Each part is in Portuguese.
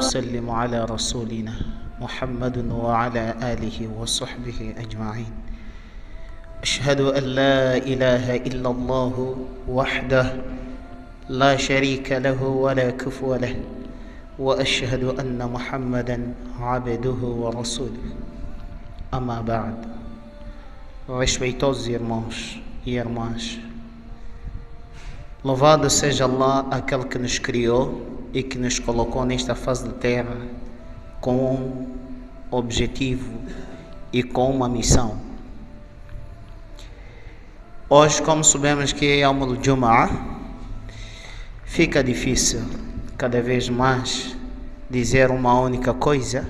ونسلم على رسولنا محمد وعلى آله وصحبه أجمعين. أشهد أن لا إله إلا الله وحده لا شريك له ولا كفو له، وأشهد أن محمدا عبده ورسوله. أما بعد. Respeitosos irmãos e irmãs, louvado seja Allah, aquele que nos criou e que nos colocou nesta face da terra com um objetivo e com uma missão. Hoje, como sabemos que é Yawm al-Jum'ah, fica difícil cada vez mais dizer uma única coisa,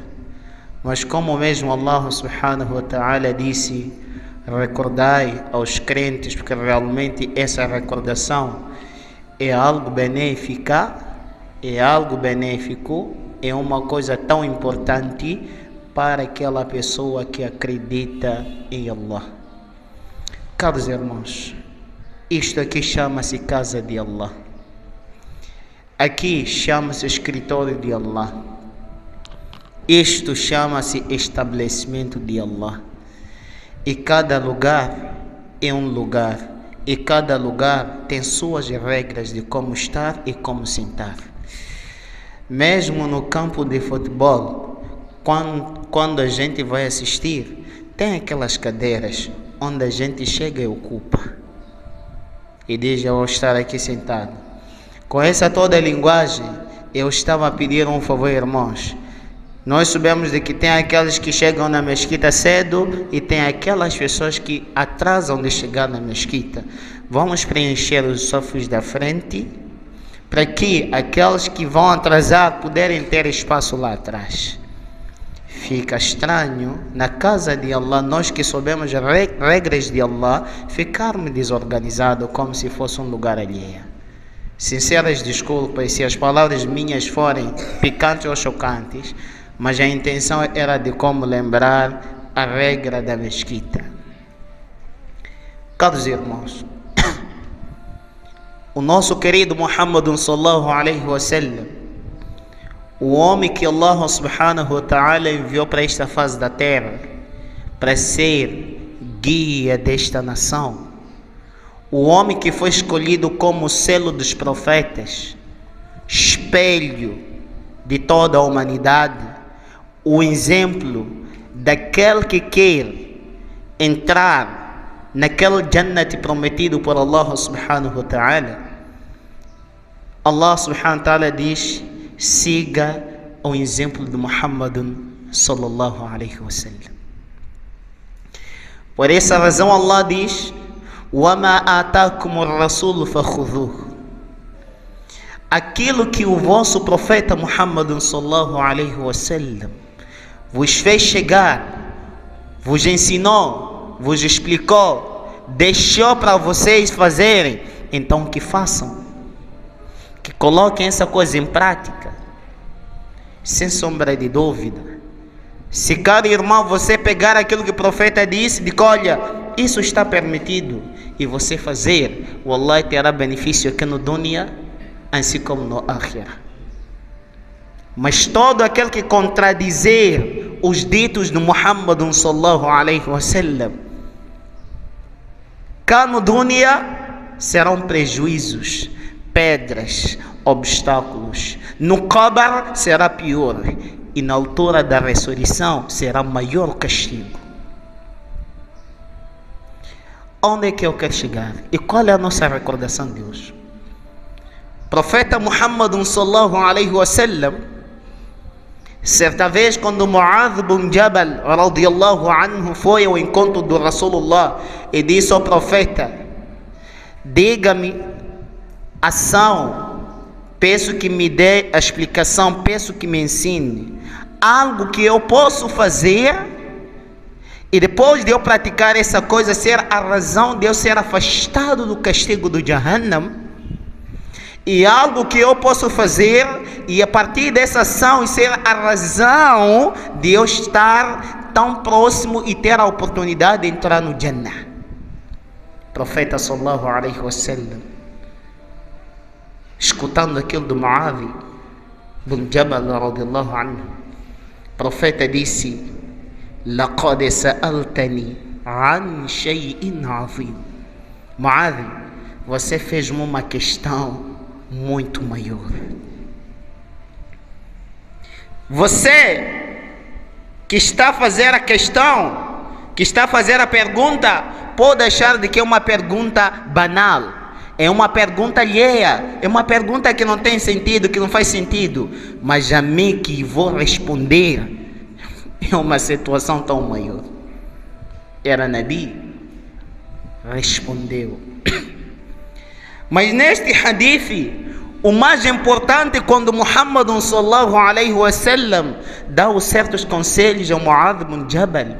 mas como mesmo Allah subhanahu wa ta'ala disse: recordai aos crentes, porque realmente essa recordação é algo benéfico, é uma coisa tão importante para aquela pessoa que acredita em Allah. Caros irmãos, isto aqui chama-se casa de Allah. Aqui chama-se escritório de Allah. Isto chama-se estabelecimento de Allah. E cada lugar é um lugar. E cada lugar tem suas regras de como estar e como sentar. Mesmo no campo de futebol, quando a gente vai assistir, tem aquelas cadeiras onde a gente chega e ocupa. E diz: eu vou estar aqui sentado. Com essa toda a linguagem, eu estava a pedir um favor, irmãos. Nós sabemos de que tem aqueles que chegam na mesquita cedo e tem aquelas pessoas que atrasam de chegar na mesquita. Vamos preencher os sofás da frente para que aqueles que vão atrasar puderem ter espaço lá atrás. Fica estranho na casa de Allah, nós que sabemos as regras de Allah, ficarmos desorganizados como se fosse um lugar alheio. Sinceras desculpas se as palavras minhas forem picantes ou chocantes, mas a intenção era de como lembrar a regra da mesquita. Caros irmãos, o nosso querido Muhammad sallallahu alaihi wasallam, o homem que Allah subhanahu wa ta'ala enviou para esta fase da terra para ser guia desta nação, o homem que foi escolhido como selo dos profetas, espelho de toda a humanidade, o exemplo daquele que quer entrar naquele Jannat prometido por Allah subhanahu wa ta'ala. Allah subhanahu wa ta'ala diz: siga o exemplo de Muhammad sallallahu alaihi wasallam. Por essa razão Allah diz: وَمَا آتَاكُمُ الرَّسُولُ فَخُذُوهُ. Aquilo que o vosso profeta Muhammad sallallahu alaihi wasallam vos fez chegar, vos ensinou, vos explicou, deixou para vocês fazerem, então que façam, que coloquem essa coisa em prática, sem sombra de dúvida. Se cada irmão você pegar aquilo que o profeta disse, de que olha, isso está permitido, e você fazer, o Allah terá benefício aqui no dunya, assim como no akhirah. Mas todo aquele que contradizer os ditos de Muhammad sallallahu alaihi wasallam, cá no dunya serão prejuízos, pedras, obstáculos. No Qabr será pior, e na altura da ressurreição será maior castigo. Onde é que eu quero chegar? E qual é a nossa recordação de hoje? Profeta Muhammad sallallahu alaihi wasallam, certa vez quando Mu'adh bin Jabal radiyallahu anhu foi ao encontro do Rasulullah e disse ao profeta: diga-me ação, peço que me dê a explicação, peço que me ensine algo que eu posso fazer e depois de eu praticar essa coisa ser a razão de eu ser afastado do castigo do Jahannam, e algo que eu posso fazer e a partir dessa ação ser a razão de eu estar tão próximo e ter a oportunidade de entrar no Jannah. Profeta sallallahu alaihi wasallam, escutando aquilo do Mu'adh, bin Jabal radiyallahu anhu, o profeta disse: laqad sa'altani an shay'in azim. Muadh, você fez-me uma questão muito maior. Você que está a fazer a questão, que está a fazer a pergunta, pode achar de que é uma pergunta banal, é uma pergunta alheia, é uma pergunta que não tem sentido, que não faz sentido, mas a mim que vou responder é uma situação tão maior. Era Nabi, respondeu. Mas neste hadith, o mais importante, quando Muhammad sallallahu alaihi wasallam dá os certos conselhos a Muadh bin Jabal,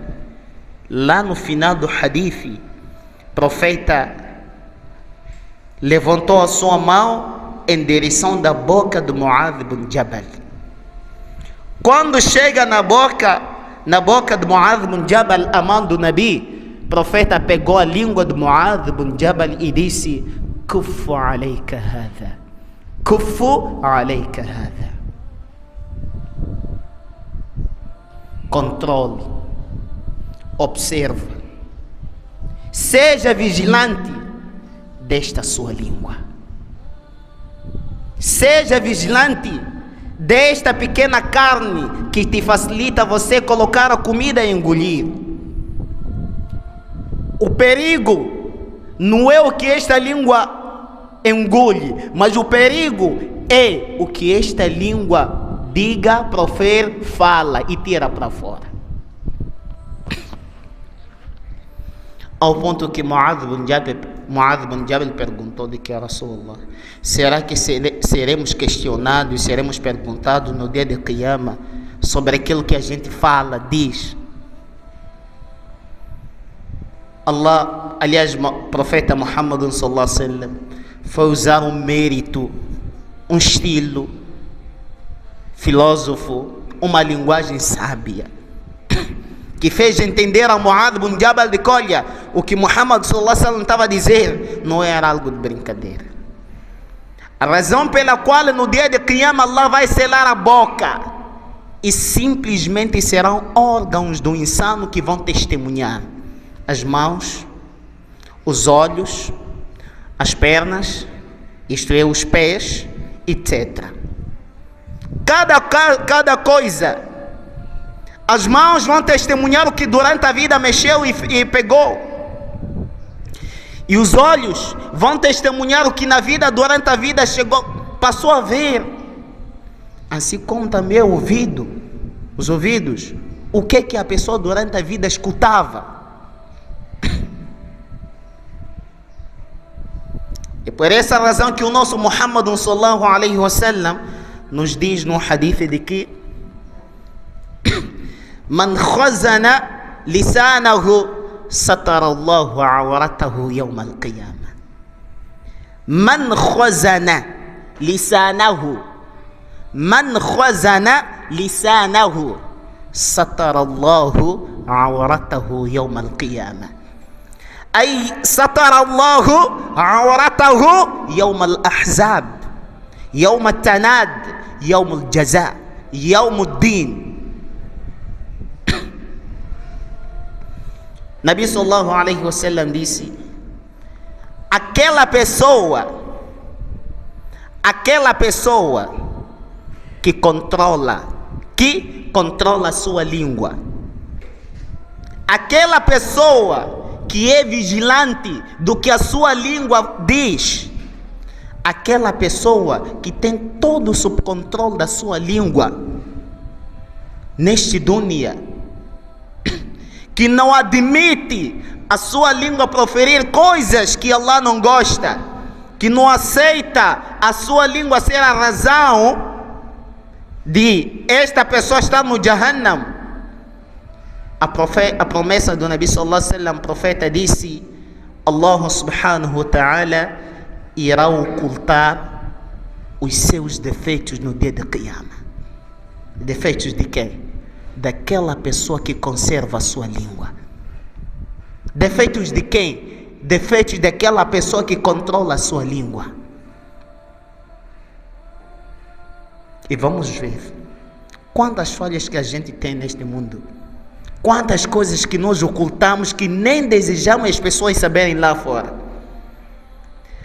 lá no final do hadith, o profeta levantou a sua mão em direção da boca de Muadh bin Jabal. Quando chega na boca de Muadh bin Jabal, a mão do Nabi, o profeta pegou a língua de Muadh bin Jabal e disse: Kuffu alayka hadha. Kuffu alayka hadha. Controle, observa, seja vigilante desta sua língua, seja vigilante desta pequena carne que te facilita você colocar a comida e engolir. O perigo não é o que esta língua engole, mas o perigo é o que esta língua diga, profere, fala e tira para fora. Ao ponto que Muadh bin Jabal perguntou de que Rasulullah, será que seremos questionados, seremos perguntados no dia de Qiyamah sobre aquilo que a gente fala, diz? Aliás, o profeta Muhammad sallallahu alaihi wasallam foi usar um mérito, um estilo filósofo, uma linguagem sábia, que fez entender a Muadh bin Jabal de que, olha, o que Muhammad sallallahu alaihi wasallam estava a dizer não era algo de brincadeira. A razão pela qual no dia de Qiyamah Allah vai selar a boca e simplesmente serão órgãos do insano que vão testemunhar: as mãos, os olhos, as pernas, isto é, os pés, etc. Cada coisa. As mãos vão testemunhar o que durante a vida mexeu e pegou. E os olhos vão testemunhar o que na vida, durante a vida, passou a ver. Assim como também o ouvido, os ouvidos, o que a pessoa durante a vida escutava. E por essa razão que o nosso Muhammad sallallahu alaihi wasallam nos diz no hadith de que Man khazana lisanahu satara Allahu awratahu yawm al-qiyamah. Man khazana lisanahu, man khazana lisanahu satara Allahu awratahu yawm al-qiyamah. أي ستر الله عورته يوم الأحزاب، يوم التناد، يوم الجزاء، يوم الدين. Nabi sallallahu alaihi wasallam disse: aquela pessoa que controla a sua língua, aquela pessoa que é vigilante do que a sua língua diz, aquela pessoa que tem todo o subcontrole da sua língua neste dunya, que não admite a sua língua proferir coisas que Allah não gosta, que não aceita a sua língua ser a razão de esta pessoa estar no Jahannam. A promessa do Nabi sallallahu alaihi wasallam, o profeta disse: Allah subhanahu wa ta'ala irá ocultar os seus defeitos no dia de Qiyamah. Defeitos de quem? Daquela pessoa que conserva a sua língua. Defeitos de quem? Defeitos daquela pessoa que controla a sua língua. E vamos ver quantas falhas que a gente tem neste mundo. Quantas coisas que nós ocultamos que nem desejamos as pessoas saberem lá fora.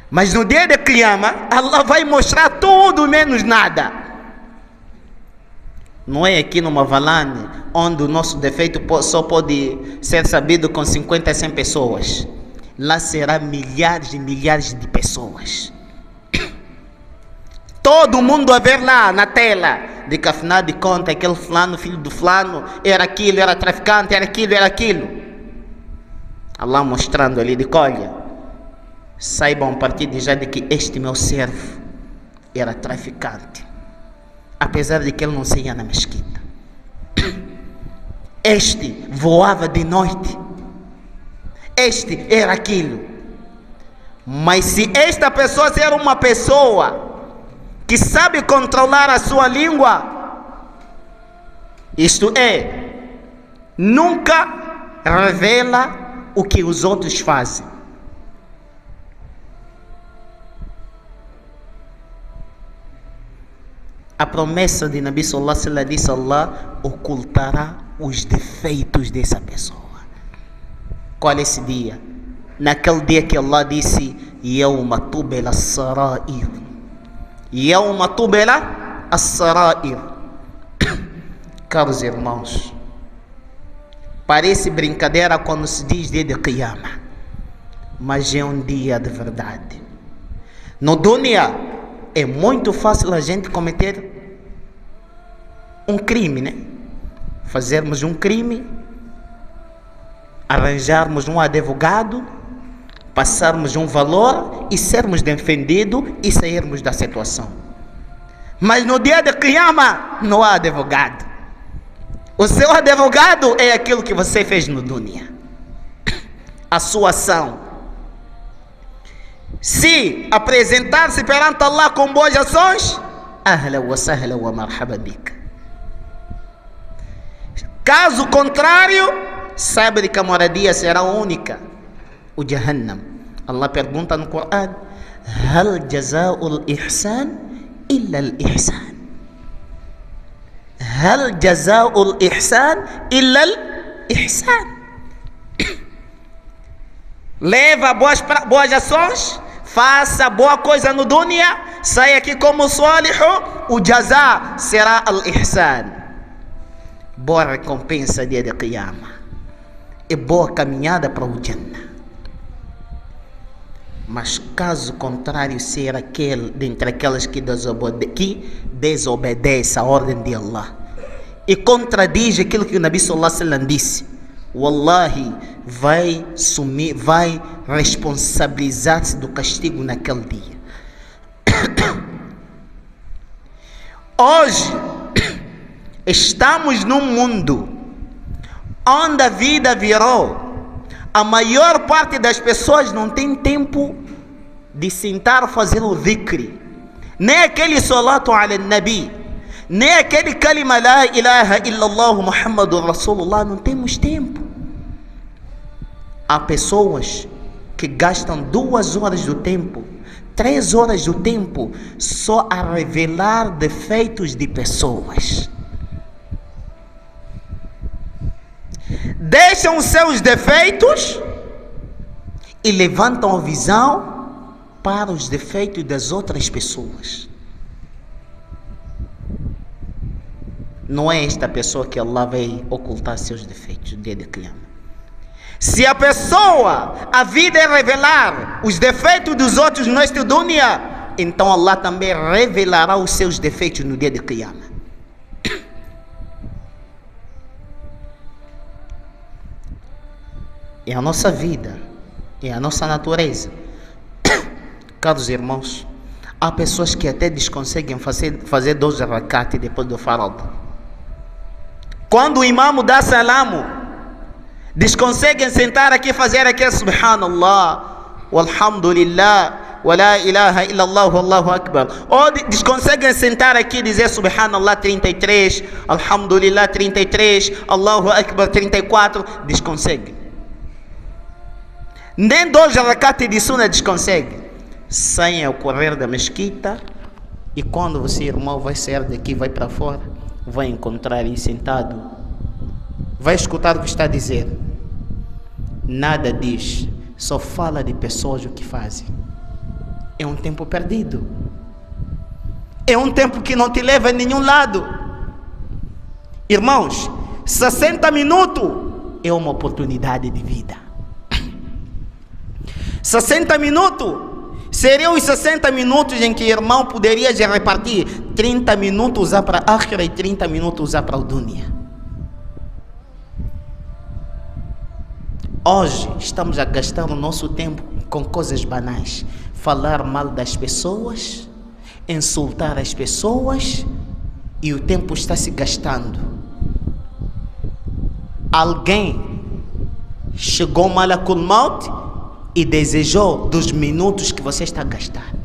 Mas no dia de Qiyamah, Allah vai mostrar tudo menos nada. Não é aqui no Mavalane, onde o nosso defeito só pode ser sabido com 50 a 100 pessoas. Lá será milhares e milhares de pessoas. Todo mundo a ver lá na tela, de que afinal de contas aquele fulano, filho do fulano, era aquilo, era traficante, era aquilo, era aquilo. Allah mostrando ali, de que olha, saibam a partir de já de que este meu servo era traficante, apesar de que ele não saía na mesquita. Este voava de noite, este era aquilo. Mas se esta pessoa ser uma pessoa que sabe controlar a sua língua, isto é, nunca revela o que os outros fazem. A promessa de Nabi Sallallahu Alaihi Wasallam disse: Allah ocultará os defeitos dessa pessoa. Qual é esse dia? Naquele dia que Allah disse: Yawma tubela as-sarair. Yawma tubela as-sarair. Caros irmãos, parece brincadeira quando se diz dia de Qiyamah, mas é um dia de verdade. No dunya é muito fácil a gente cometer um crime, né? Fazermos um crime, arranjarmos um advogado, passarmos um valor e sermos defendidos e sairmos da situação. Mas no dia de Qiyamah não há advogado. O seu advogado é aquilo que você fez no dunya, a sua ação. Se apresentar-se perante Allah com boas ações, ahla wa sahla wa marhaba bika. Caso contrário, saiba que a moradia será única, o Jahannam. Allah pergunta no Coran: Hal jaza'ul ihsan illa al-ihsan? Hal jaza'ul ihsan illa al-ihsan? Leva boas ações, faça boa coisa no dunya, sai aqui como salihu, o jazá será al-ihsan. Boa recompensa dia de Qiyamah e boa caminhada para o Jannah. Mas caso contrário, ser aquele dentre aquelas que desobedece a ordem de Allah e contradiz aquilo que o Nabi Sallallahu Alaihi Wasallam disse, wallahi, vai responsabilizar-se do castigo naquele dia. Hoje estamos num mundo onde a vida virou, a maior parte das pessoas não tem tempo de sentar a fazer o dhikri, nem aquele salatu ala nabi, nem aquele kalima la ilaha illallah Muhammadur Rasulullah. Não temos tempo. Há pessoas que gastam 2 horas do tempo, 3 horas do tempo só a revelar defeitos de pessoas. Deixam os seus defeitos e levantam a visão para os defeitos das outras pessoas. Não é esta pessoa que Allah vai ocultar seus defeitos no dia de Qiyamah. Se a pessoa, a vida é revelar os defeitos dos outros neste dunya, então Allah também revelará os seus defeitos no dia de Qiyamah. É a nossa vida, é a nossa natureza. Caros irmãos, há pessoas que até desconseguem fazer 12 rakat depois do farad. Quando o imam dá salamo, desconseguem sentar aqui e fazer aqui subhanallah, walhamdulillah, wa la ilaha illallah, wallahu akbar. Ou desconseguem sentar aqui e dizer subhanallah 33, alhamdulillah 33, allahu akbar 34, desconseguem. Nem 2 rakat de sunnah desconseguem. Saem ao correr da mesquita, E quando você, irmão, vai sair daqui, vai para fora, vai encontrar ele sentado, vai escutar o que está a dizer. Nada diz, só fala de pessoas o que fazem. É um tempo perdido. É um tempo que não te leva a nenhum lado. Irmãos, 60 minutos é uma oportunidade de vida. 60 minutos seriam os 60 minutos em que o irmão poderia já repartir 30 minutos usar para a akhira e 30 minutos usar para o dunya. Hoje estamos a gastar o nosso tempo com coisas banais. Falar mal das pessoas, insultar as pessoas, e o tempo está se gastando. Alguém chegou Malakul Maut e desejou dos minutos que você está a gastar.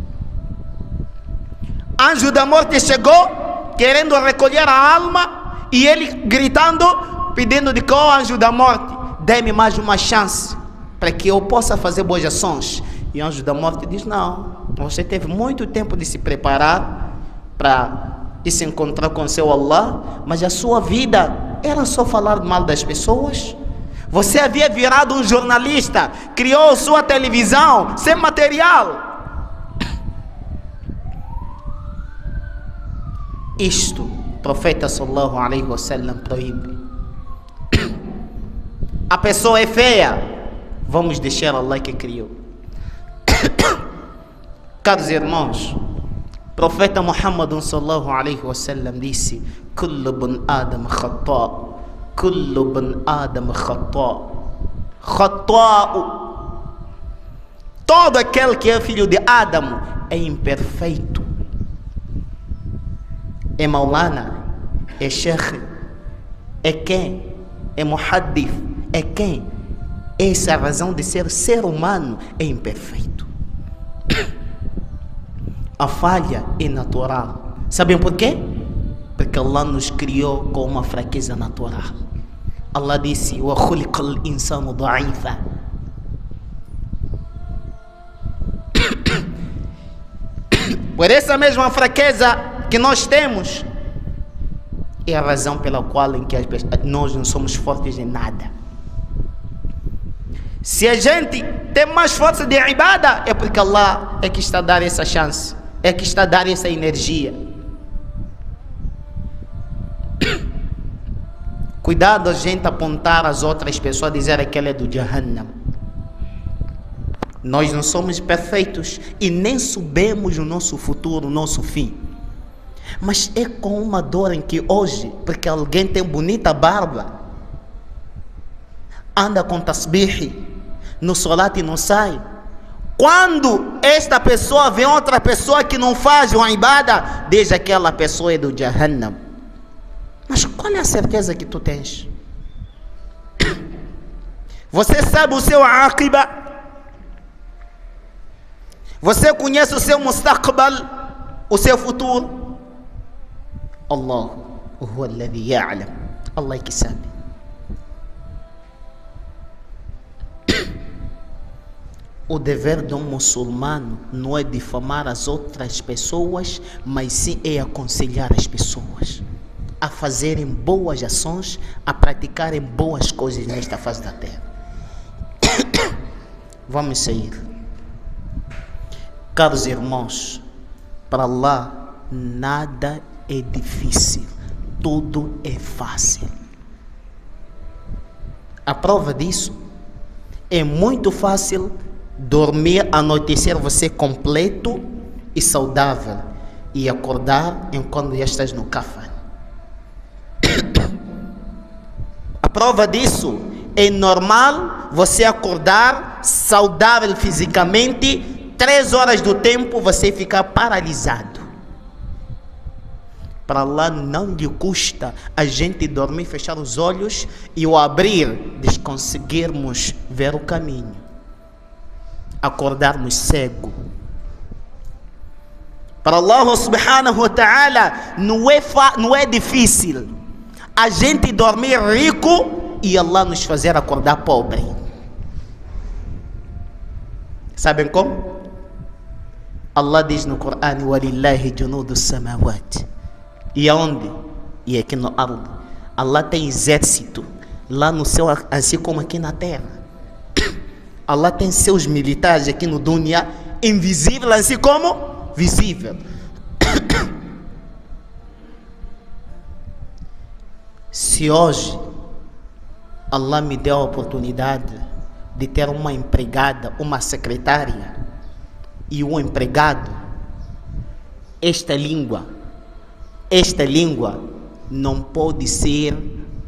Anjo da morte chegou querendo recolher a alma e ele gritando, pedindo de qual anjo da morte, dê-me mais uma chance para que eu possa fazer boas ações. E o anjo da morte diz, não, você teve muito tempo de se preparar para se encontrar com seu Allah, mas a sua vida era só falar mal das pessoas. Você havia virado um jornalista, criou sua televisão sem material. Isto, o profeta sallallahu alaihi wasallam proíbe. A pessoa é feia, vamos deixar Allah que criou. Caros irmãos, o profeta Muhammad sallallahu alaihi wasallam disse: Kullu bin Adam khata', Kullu bin Adam khata', khata'u. Todo aquele que é filho de Adão é imperfeito. É Maulana, é Sheikh, é quem? É Muhaddith, é quem? Essa é a razão de ser humano, é imperfeito. A falha é natural. Sabem por quê? Porque Allah nos criou com uma fraqueza natural. Allah disse: "Wa khuliqal insanu da'ifa." Por essa mesma fraqueza que nós temos, é a razão pela qual em que nós não somos fortes em nada. Se a gente tem mais força de ibada, é porque Allah é que está a dar essa chance, é que está a dar essa energia. Cuidado a gente apontar as outras pessoas, dizer que ela é do Jahannam. Nós não somos perfeitos e nem sabemos o nosso futuro, o nosso fim. Mas é com uma dor em que hoje, porque alguém tem bonita barba, anda com tasbih, no salat e não sai. Quando esta pessoa vê outra pessoa que não faz uma ibada, diz que aquela pessoa é do Jahannam. Mas qual é a certeza que tu tens? Você sabe o seu aqiba? Você conhece o seu mustaqbal, o seu futuro? Allah, huwa alladhi ya'lam. Allah é que sabe. O dever de um muçulmano não é difamar as outras pessoas, mas sim é aconselhar as pessoas a fazerem boas ações, a praticarem boas coisas nesta fase da terra. Vamos sair. Caros irmãos, para Allah nada é difícil, tudo é fácil. A prova disso é muito fácil dormir, anoitecer você completo e saudável e acordar enquanto já estás no café. A prova disso é normal você acordar saudável fisicamente, 3 horas do tempo você ficar paralisado. Para Allah não lhe custa a gente dormir, fechar os olhos e o abrir, de conseguirmos ver o caminho, acordarmos cego. Para Allah subhanahu wa ta'ala não é difícil a gente dormir rico e Allah nos fazer acordar pobre. Sabem como? Allah diz no Corão: "Walillahi junudu samawati." E aonde? E aqui no ardo. Allah tem exército lá no céu, assim como aqui na terra. Allah tem seus militares aqui no dunya, invisível assim como visível. Se hoje Allah me deu a oportunidade de ter uma empregada, uma secretária e um empregado, esta língua não pode ser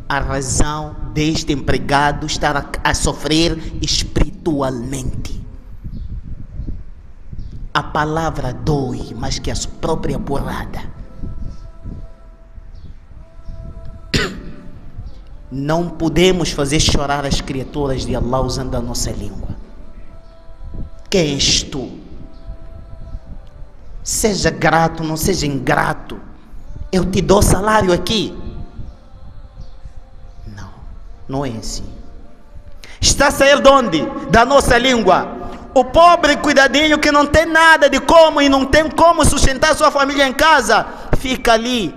a razão deste empregado estar a sofrer espiritualmente. A palavra dói mais que a sua própria porrada. Não podemos fazer chorar as criaturas de Allah usando a nossa língua. Quem és tu? Seja grato, não seja ingrato. Eu te dou salário aqui. Não é assim. Está a sair de onde? Da nossa língua. O pobre cuidadinho que não tem nada de como e não tem como sustentar sua família em casa, fica ali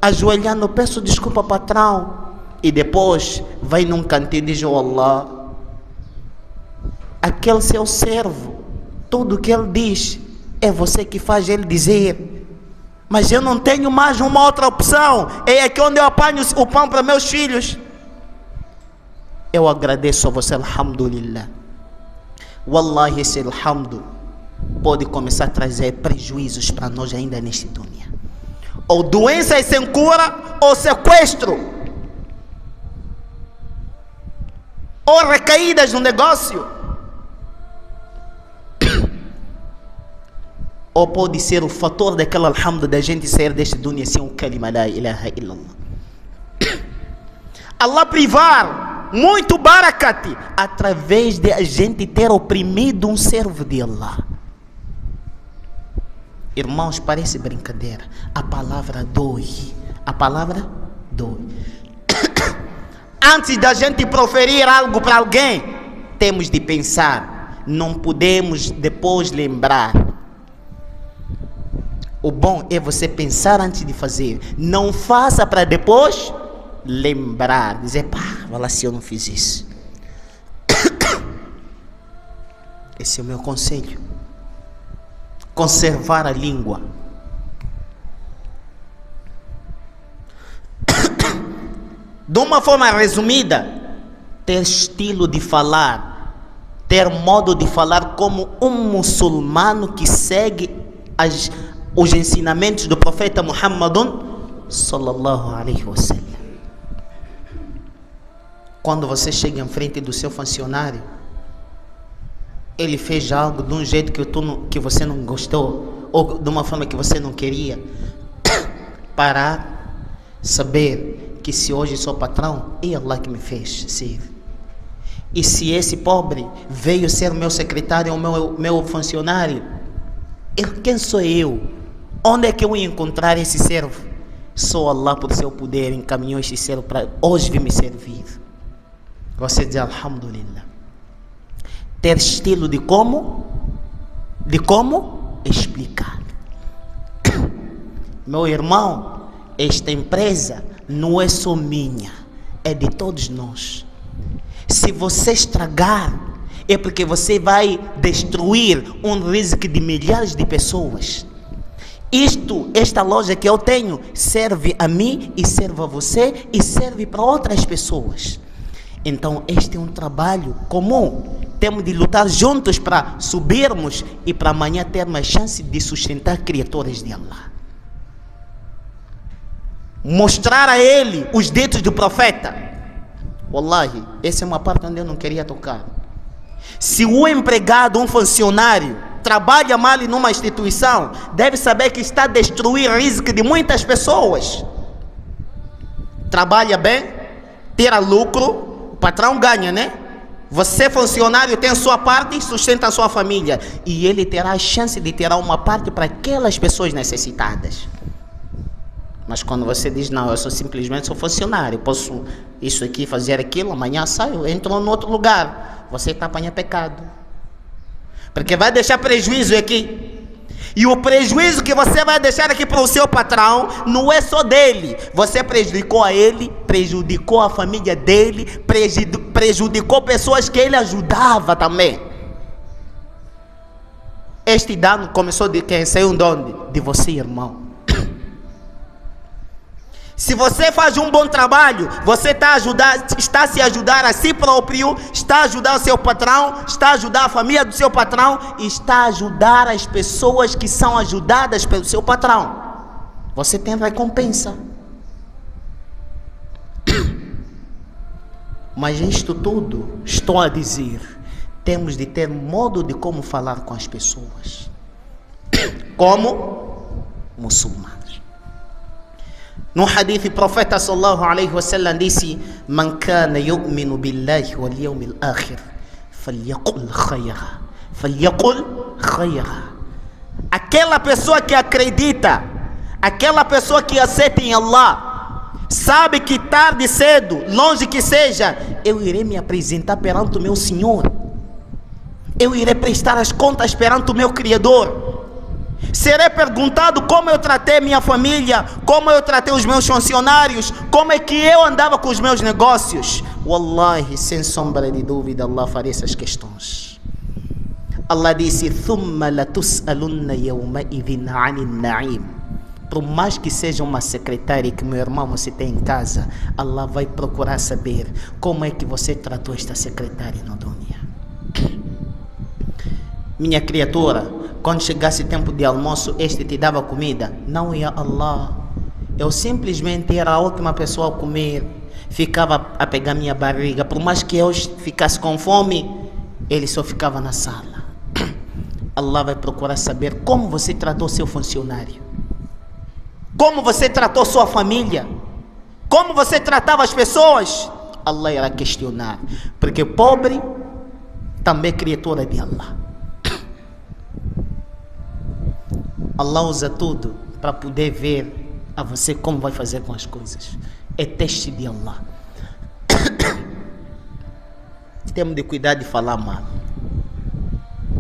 ajoelhando: peço desculpa, patrão. E depois vai num cantinho e diz: oh Allah, aquele seu servo, tudo que ele diz é você que faz ele dizer, mas eu não tenho mais uma outra opção, é aqui onde eu apanho o pão para meus filhos. Eu agradeço a você, alhamdulillah. Wallahi, esse alhamdu pode começar a trazer prejuízos para nós ainda neste dunya. Ou doenças sem cura, ou sequestro, ou recaídas no negócio, ou pode ser o fator daquele alhamdu da gente sair deste dunya sem o kalima la ilaha illallah. Allah privar muito barakat através de a gente ter oprimido um servo de Allah. Irmãos, parece brincadeira, a palavra dói. A palavra dói. Antes da gente proferir algo para alguém, temos de pensar. Não podemos depois lembrar. O bom é você pensar antes de fazer. Não faça para depois lembrar. Dizer: pá, olha se eu não fiz isso. Esse é o meu conselho. Conservar a língua. De uma forma resumida, ter estilo de falar, ter modo de falar como um muçulmano que segue os ensinamentos do profeta Muhammadun sallallahu alaihi wasallam. Quando você chega em frente do seu funcionário, ele fez algo de um jeito que você não gostou, ou de uma forma que você não queria, parar, saber que se hoje sou patrão, é Allah que me fez ser. E se esse pobre veio ser meu secretário ou meu funcionário, quem sou eu? Onde é que eu ia encontrar esse servo? Só Allah, por seu poder, encaminhou esse servo para hoje vir me servir. Você diz alhamdulillah. Ter estilo de como explicar. Meu irmão, esta empresa não é só minha, é de todos nós. Se você estragar, é porque você vai destruir um rizq de milhares de pessoas. Esta loja que eu tenho serve a mim e serve a você e serve para outras pessoas. Então este é um trabalho comum. Temos de lutar juntos para subirmos e para amanhã termos a chance de sustentar criaturas de Allah. Mostrar a ele os dedos do profeta. Wallahi, essa é uma parte onde eu não queria tocar. Se o empregado, um funcionário, trabalha mal numa instituição, deve saber que está a destruir o risco de muitas pessoas. Trabalha bem, tira lucro, o patrão ganha, né? Você, funcionário, tem a sua parte e sustenta a sua família. E ele terá a chance de tirar uma parte para aquelas pessoas necessitadas. Mas quando você diz: não, eu simplesmente sou funcionário, posso isso aqui, fazer aquilo, amanhã saio, entro em outro lugar, você está apanhando pecado. Porque vai deixar prejuízo aqui. E o prejuízo que você vai deixar aqui para o seu patrão não é só dele. Você prejudicou a ele, prejudicou a família dele, prejudicou pessoas que ele ajudava também. Este dano começou de quem? Saiu de onde? De você, irmão. Se você faz um bom trabalho, você está se ajudar a si próprio, está a ajudar o seu patrão, está a ajudar a família do seu patrão, e está a ajudar as pessoas que são ajudadas pelo seu patrão. Você tem recompensa. Mas isto tudo, estou a dizer, temos de ter modo de como falar com as pessoas. Como muçulmanos. No hadith, o profeta sallallahu alaihi wasallam disse: "Man kana yu'minu billahi wal yawmil akhir, falyaqul khayra, falyaqul khayra." Aquela pessoa que acredita, aquela pessoa que aceita em Allah, sabe que tarde cedo, longe que seja, eu irei me apresentar perante o meu Senhor. Eu irei prestar as contas perante o meu Criador. Serei perguntado como eu tratei minha família, como eu tratei os meus funcionários, como é que eu andava com os meus negócios. Wallahi, sem sombra de dúvida, Allah faria essas questões. Allah disse: "Thumma latus'alunna yawma'idhin 'anil na'im." Por mais que seja uma secretária que meu irmão você tem em casa, Allah vai procurar saber como é que você tratou esta secretária no dunya. Minha criatura, quando chegasse tempo de almoço, este te dava comida? Não, ya Allah. Eu simplesmente era a última pessoa a comer. Ficava a pegar minha barriga. Por mais que eu ficasse com fome, ele só ficava na sala. Allah vai procurar saber como você tratou seu funcionário. Como você tratou sua família. Como você tratava as pessoas. Allah irá questionar. Porque pobre também é criatura de Allah. Allah usa tudo para poder ver a você como vai fazer com as coisas. É teste de Allah. Temos de cuidar de falar mal.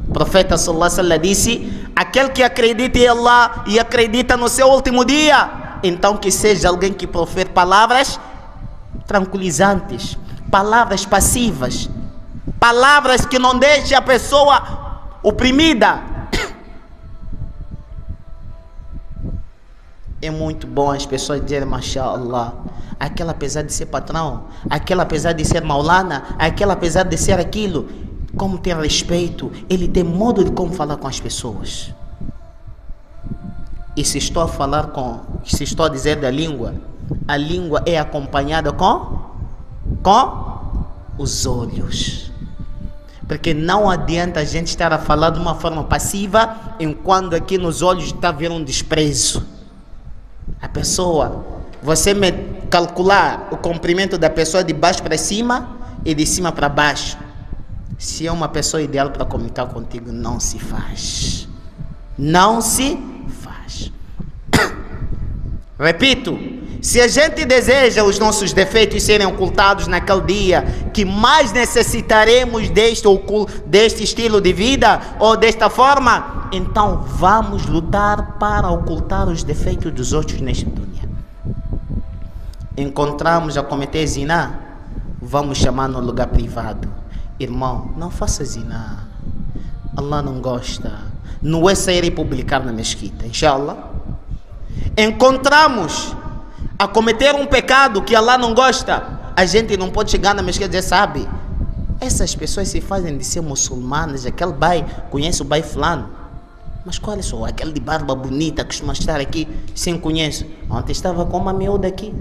O profeta sallallahu alaihi wasallam disse: aquele que acredita em Allah e acredita no seu último dia, então que seja alguém que profere palavras tranquilizantes, palavras passivas, palavras que não deixem a pessoa oprimida. É muito bom as pessoas dizerem mashallah, aquela apesar de ser patrão, aquela apesar de ser maulana, aquela apesar de ser aquilo, como tem respeito, ele tem modo de como falar com as pessoas. E se estou a dizer da língua, a língua é acompanhada com os olhos. Porque não adianta a gente estar a falar de uma forma passiva, enquanto aqui nos olhos está a ver um desprezo. A pessoa, você me calcular o comprimento da pessoa de baixo para cima e de cima para baixo. Se é uma pessoa ideal para comunicar contigo, não se faz. Não se faz. Repito, se a gente deseja os nossos defeitos serem ocultados naquele dia que mais necessitaremos deste estilo de vida ou desta forma, então vamos lutar para ocultar os defeitos dos outros neste dunya. Encontramos a cometer zina, vamos chamar no lugar privado. Irmão, não faça zina. Allah não gosta. Não é sair e publicar na mesquita, inshallah. Encontramos a cometer um pecado que Allah não gosta, a gente não pode chegar na mesquita e dizer, sabe, essas pessoas se fazem de ser muçulmanas, aquele bai, conhece o bai fulano, mas qual é só aquele de barba bonita que costuma estar aqui, sem conheço. Ontem estava com uma miúda aqui,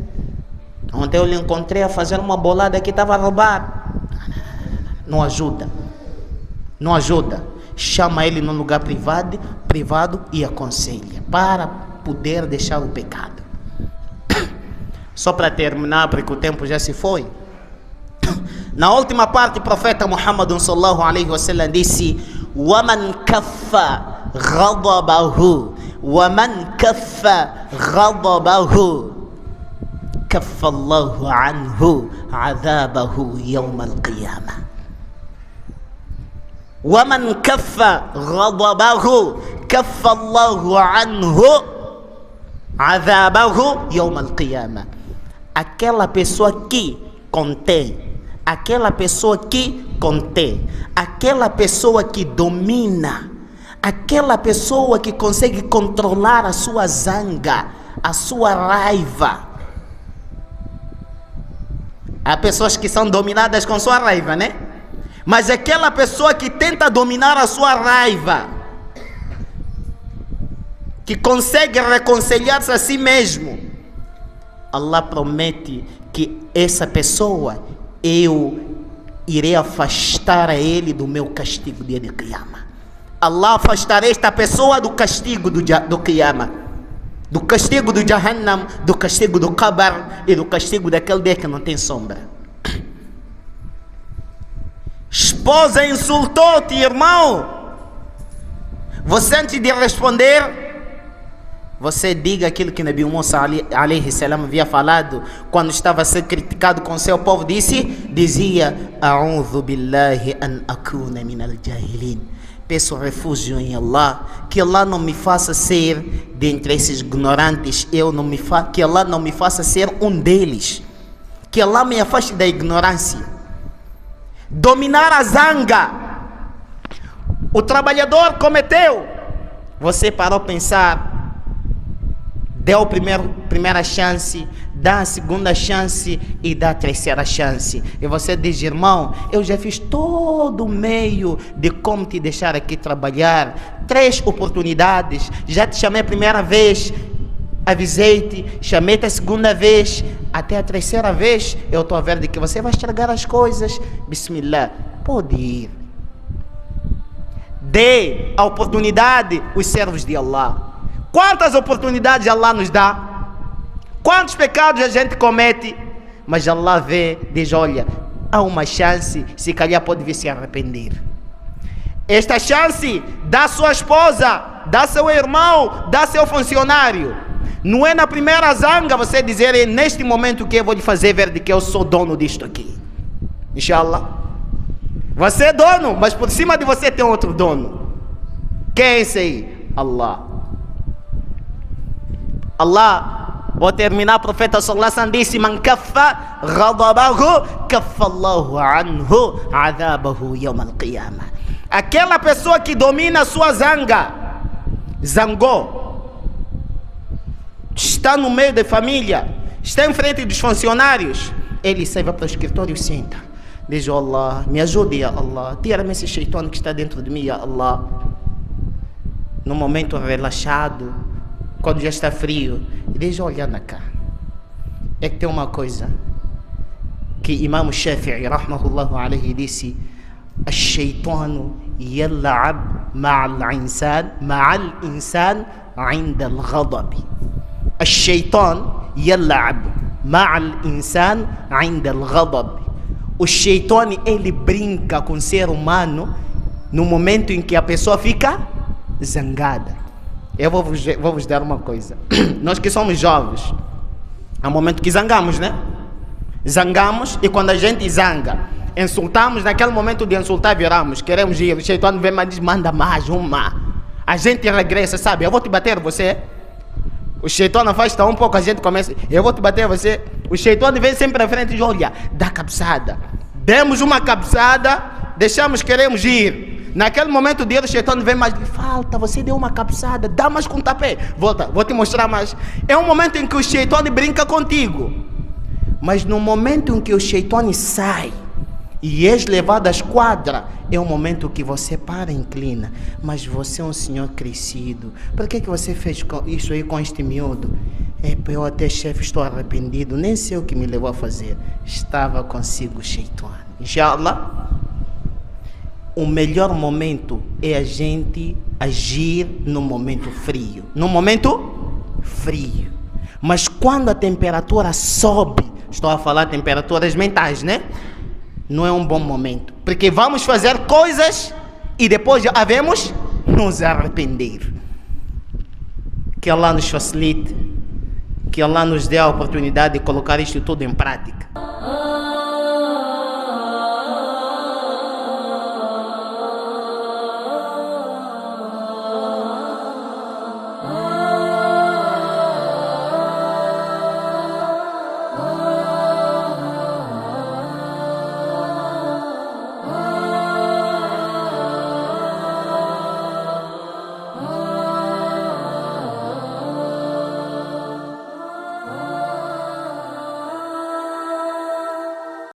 ontem eu lhe encontrei a fazer uma bolada aqui, estava a roubar. Não ajuda, não ajuda. Chama ele num lugar privado e aconselha para poder deixar o pecado. Só para terminar, porque o tempo já se foi. Na última parte, o profeta Muhammad sallallahu alaihi wasallam disse: "Waman kaffa ghadabahu, waman kaffa ghadabahu, kaffa Allahu anhu adhabahu yawm al-qiyamah." ومن كف غضبه kaffa Allahu anhu adhabahu yawm al-qiyamah. Aquela pessoa que contém, aquela pessoa que contém, aquela pessoa que domina, aquela pessoa que consegue controlar a sua zanga, a sua raiva. Há pessoas que são dominadas com sua raiva, né? Mas aquela pessoa que tenta dominar a sua raiva, que consegue reconciliar-se a si mesmo, Allah promete que essa pessoa, eu irei afastar a ele do meu castigo dia de Qiyamah. Allah afastará esta pessoa do castigo do Qiyamah, do castigo do Jahannam, do castigo do Qabr e do castigo daquele dia que não tem sombra. Esposa insultou-te, irmão. Você, antes de responder, você diga aquilo que Nabi Musa alayhi salam havia falado quando estava a ser criticado com seu povo. Dizia: A'udhu billahi an akuna min al-jahilin. Peço refúgio em Allah, que Allah não me faça ser dentre esses ignorantes, que Allah não me faça ser um deles, que Allah me afaste da ignorância. Dominar a zanga. O trabalhador cometeu, você parou a pensar, deu a primeira chance, dá a segunda chance e dá a terceira chance. E você diz: irmão, eu já fiz todo o meio de como te deixar aqui trabalhar. 3 oportunidades. Já te chamei a primeira vez, avisei-te, chamei-te a segunda vez, até a terceira vez eu estou a ver de que você vai estragar as coisas. Bismillah, pode ir. Dê a oportunidade os servos de Allah. Quantas oportunidades Allah nos dá? Quantos pecados a gente comete? Mas Allah vê, diz: olha, há uma chance, se calhar pode vir se arrepender. Esta chance dá sua esposa, dá seu irmão, dá seu funcionário. Não é na primeira zanga você dizer: é neste momento que eu vou lhe fazer ver de que eu sou dono disto aqui. Inshallah. Você é dono, mas por cima de você tem outro dono. Quem é esse aí? Allah. Allah, vou terminar, o profeta sallallahu alaihi wasallam disse: man kaffa ghadabahu kaffa Allahu anhu adhabahu yawm al-qiyamah. Aquela pessoa que domina a sua zanga, zangou, está no meio da família, está em frente dos funcionários, ele sai, vai para o escritório e senta, diz: oh Allah, me ajude, ya Allah, tira-me esse shaitão que está dentro de mim, ya Allah. No momento relaxado, quando já está frio, diz: olha na cá, é que tem uma coisa que Imam Shafi'i rahmahullahu alayhi disse: الشيطان يلعب مع الإنسان عند الغضب. الشيطان يلعب مع الإنسان عند الغضب. O shaitão, ele brinca com o ser humano no momento em que a pessoa fica zangada. Eu vou vos dar uma coisa. Nós que somos jovens, há um momento que zangamos, né? Zangamos, e quando a gente zanga, insultamos, naquele momento de insultar viramos, queremos ir, o shaitão vem e diz: manda mais uma. A gente regressa, sabe? Eu vou te bater você. O shaitão afasta um pouco, a gente começa: eu vou te bater você. O shaitão vem sempre à frente e diz: olha, dá cabeçada. Demos uma cabeçada, deixamos, queremos ir. Naquele momento de ir, o shaitão vem mais: falta, você deu uma cabeçada, dá mais com o tapete. Volta, vou te mostrar mais. É um momento em que o shaitão brinca contigo. Mas no momento em que o shaitão sai e és levado à esquadra, é um momento que você para e inclina. Mas você é um senhor crescido, por que você fez isso aí com este miúdo? É, eu até, chefe, estou arrependido, nem sei o que me levou a fazer. Estava consigo, shaitão. Inshallah, o melhor momento é a gente agir no momento frio. No momento frio. Mas quando a temperatura sobe, estou a falar temperaturas mentais, né? Não é um bom momento, porque vamos fazer coisas e depois havemos nos arrepender. Que Allah nos facilite, que Allah nos dê a oportunidade de colocar isto tudo em prática.